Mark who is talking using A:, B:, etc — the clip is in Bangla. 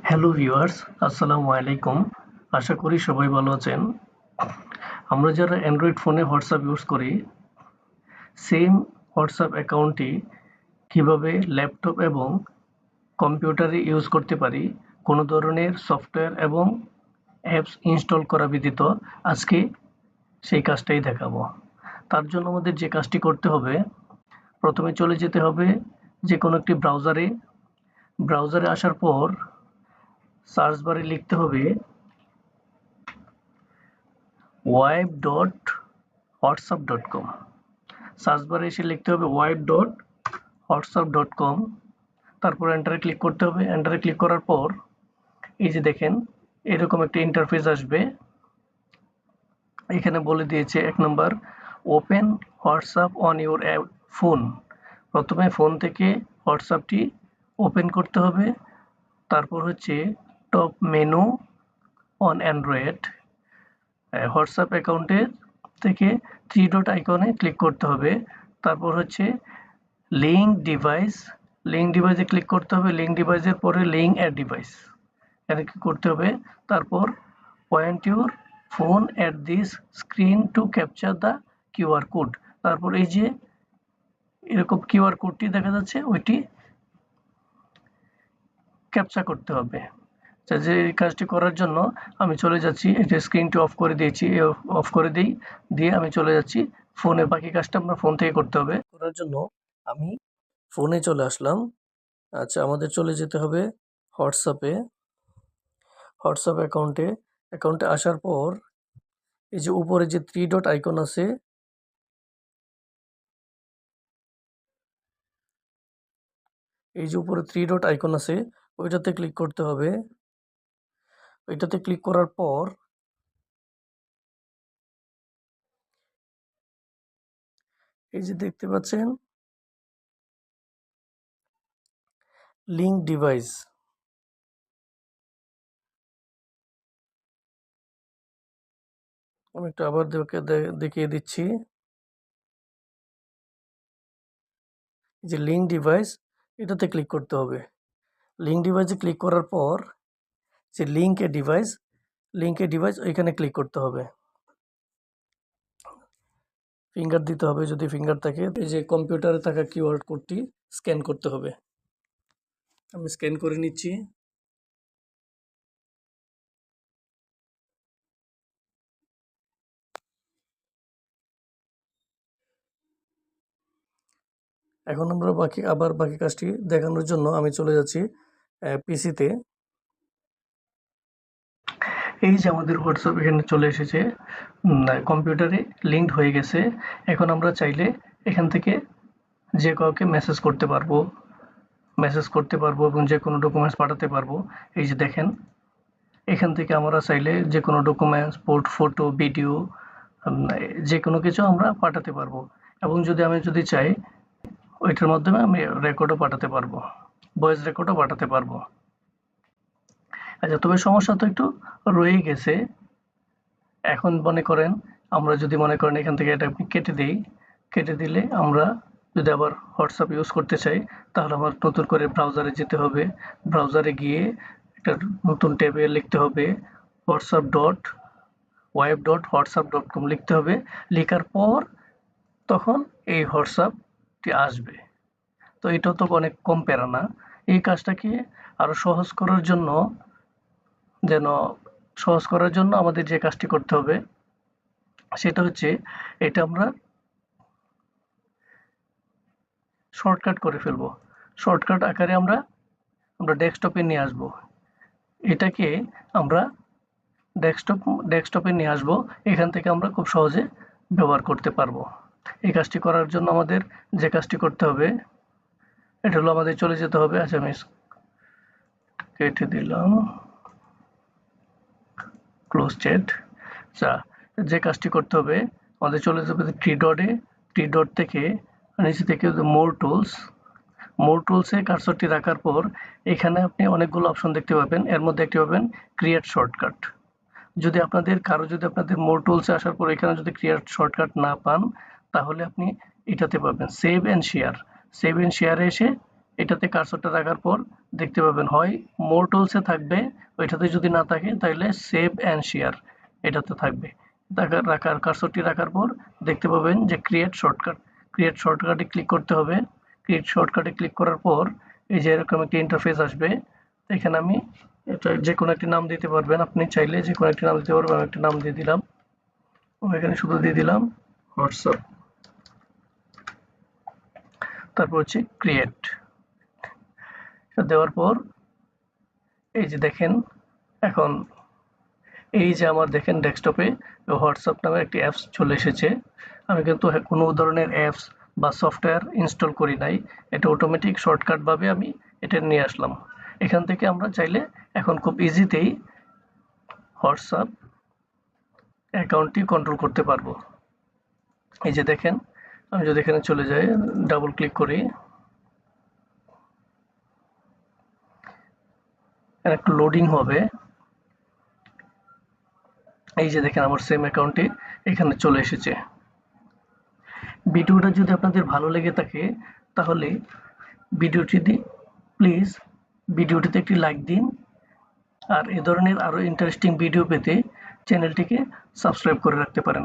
A: হ্যালো ভিউয়ার্স, আসসালামু আলাইকুম। আশা করি সবাই ভালো আছেন। আমরা যারা অ্যান্ড্রয়েড ফোনে হোয়াটসঅ্যাপ ইউজ করি, সেম হোয়াটসঅ্যাপ অ্যাকাউন্টটি কিভাবে ল্যাপটপ এবং কম্পিউটারে ইউজ করতে পারি, কোনো ধরনের সফটওয়্যার এবং অ্যাপস ইনস্টল করা ব্যতীত আজকে সেই কাজটাই দেখাবো। তার জন্য আমাদের যে কাজটি করতে হবে, প্রথমে চলে যেতে হবে যে কোনো একটি ব্রাউজারে। ব্রাউজারে আসার পর সার্চ বারে লিখতে হবে wipe.whatsapp.com। সার্চ বারে এসে লিখতে হবে wipe.whatsapp.com, তারপর এন্টারে ক্লিক করতে হবে। এন্টারে ক্লিক করার পর এই যে দেখেন এরকম একটা ইন্টারফেস আসবে। এখানে বলে দিয়েছে ১ number open WhatsApp on your phone. প্রথমে ফোন থেকে হোয়াটসঅ্যাপটি ওপেন করতে হবে। তারপর হচ্ছে top menu on Android, WhatsApp অ্যাকাউন্টের থেকে 3 ডট আইকনে ক্লিক করতে হবে। তারপর হচ্ছে লিঙ্ক ডিভাইস, লিঙ্ক ডিভাইসে ক্লিক করতে হবে। লিঙ্ক ডিভাইসের পরে লিঙ্ক অ্যাড ডিভাইস এখানে কি করতে হবে। তারপর point your phone at this screen to capture the QR code. তারপর এই যে এরকম কিউআর কোডটি দেখা যাচ্ছে ওইটি ক্যাপচা করতে হবে। যে এই কাজটি করার জন্য আমি চলে যাচ্ছি, এটা স্ক্রিনটি অফ করে দিয়েছি, অফ করে দিই, দিয়ে আমি চলে যাচ্ছি ফোনে। বাকি কাজটা আমরা ফোন থেকে করতে হবে। করার জন্য আমি ফোনে চলে আসলাম। আচ্ছা, আমাদের চলে যেতে হবে হোয়াটসঅ্যাপে। হোয়াটসঅ্যাপ অ্যাকাউন্টে আসার পর এই যে উপরে যে 3 ডট আইকন আছে, এই যে উপরে 3 ডট আইকন আছে ওইটাতে ক্লিক করতে হবে। ওইটাতে ক্লিক করার পর এই যে দেখতে পাচ্ছেন লিঙ্ক ডিভাইস, আমি একটু আবার দেখিয়ে দিচ্ছি। এই যে লিঙ্ক ডিভাইস, এটাতে ক্লিক করতে হবে। লিঙ্ক ডিভাইসে ক্লিক করার পর যে লিঙ্কে ডিভাইস ওইখানে ক্লিক করতে হবে। ফিঙ্গার দিতে হবে যদি ফিঙ্গার থাকে। এই যে কম্পিউটারে থাকা কিউআর কোডটি স্ক্যান করতে হবে। আমি স্ক্যান করে নিচ্ছি। এখন আমরা বাকি কাজটি দেখানোর জন্য আমি চলে যাচ্ছি পিসিতে। এই যে আমাদের হোয়াটসঅ্যাপ এখানে চলে এসেছে, কম্পিউটারে লিঙ্কড হয়ে গেছে। এখন আমরা চাইলে এখান থেকে যে কাউকে মেসেজ করতে পারবো এবং যে কোনো ডকুমেন্টস পাঠাতে পারবো। এই যে দেখেন এখান থেকে আমরা চাইলে যে কোনো ডকুমেন্টস, ফটো, ভিডিও, যে কোনো কিছু আমরা পাঠাতে পারবো। এবং আমি যদি চাই ওইটার মাধ্যমে আমি রেকর্ডও পাঠাতে পারবো, ভয়েস রেকর্ডও পাঠাতে পারবো। আচ্ছা, তবে সমস্যা তো একটু রয়েই গেছে। এখন আমরা যদি মনে করেন এখান থেকে এটা আপনি কেটে দেই, কেটে দিলে আমরা যদি আবার হোয়াটসঅ্যাপ ইউজ করতে চাই তাহলে আমার নতুন করে ব্রাউজারে যেতে হবে। ব্রাউজারে গিয়ে একটা নতুন ট্যাবে লিখতে হবে whatsapp.wipe.whatsapp.com লিখতে হবে। লেখার পর তখন এই হোয়াটসঅ্যাপটি আসবে। তো এটাও তো অনেক কম প্যারা না। এই কাজটাকে আরো যেন সহজ করার জন্য আমাদের যে কাজটি করতে হবে সেটা হচ্ছে এটা আমরা শর্টকাট করে ফেলবো। শর্টকাট আকারে আমরা ডেস্কটপে নিয়ে আসব। এটাকে আমরা ডেস্কটপে নিয়ে আসব। এখান থেকে আমরা খুব সহজে ব্যবহার করতে পারবো। এই কাজটি করার জন্য আমাদের যে কাজটি করতে হবে এটা হলো আমাদের চলে যেতে হবে। আচ্ছা, আমি কেটে দিলাম, ক্লোজ চ্যাট। আচ্ছা, যে কাজটি করতে হবে আমাদের চলে যেতে হবে থ্রি ডট থেকে নিচে থেকে মোর টুলসে কার্সরটি রাখার পর এখানে আপনি অনেকগুলো অপশন দেখতে পাবেন। এর মধ্যে একটি পাবেন ক্রিয়েট শর্টকাট। যদি আপনাদের মোর টুলসে আসার পর এখানে যদি ক্রিয়েট শর্টকাট না পান তাহলে আপনি এটাতে পাবেন save and share. Save and শেয়ারে এসে এটাতে কার্সরটা রাখার পর দেখতে পাবেন হয় মোর টুলসে থাকবে, ওইটাতে যদি না থাকে তাহলে সেভ অ্যান্ড শেয়ার এটাতে থাকবে। কার্সরটি রাখার পর দেখতে পাবেন যে ক্রিয়েট শর্টকাটে ক্লিক করতে হবে। ক্রিয়েট শর্টকাটে ক্লিক করার পর এই যে এরকম একটি ইন্টারফেস আসবে। এখানে আমি এটা যে কোনো একটি নাম দিতে পারবেন, আপনি চাইলে যে কোনো একটি নাম দিতে পারবেন। আমি একটা নাম দিয়ে দিলাম, এখানে শুধু দিয়ে দিলাম হোয়াটসঅ্যাপ। তারপর হচ্ছে ক্রিয়েট দেওয়ার পর এই যে দেখেন এখন এই যে আমার দেখেন ডেস্কটপে হোয়াটসঅ্যাপ নামে একটি অ্যাপস চলে এসেছে। আমি কিন্তু কোনো ধরনের অ্যাপস বা সফটওয়্যার ইনস্টল করি নাই, এটা অটোমেটিক শর্টকাট ভাবে আমি এটা নিয়ে আসলাম। এখান থেকে আমরা চাইলে এখন খুব ইজিতেই হোয়াটসঅ্যাপ অ্যাকাউন্টটি কন্ট্রোল করতে পারবো। এই যে দেখেন আমি যদি এখানে চলে যাই, ডাবল ক্লিক করি, একটু লোডিং হবে। এই যে দেখেন আমার সেম অ্যাকাউন্টটি এখানে চলে এসেছে। ভিডিওটা যদি আপনাদের ভালো লেগে থাকে তাহলে ভিডিওটিতে একটি লাইক দিন, আর এ ধরনের আরো ইন্টারেস্টিং ভিডিও পেতে চ্যানেলটিকে সাবস্ক্রাইব করে রাখতে পারেন।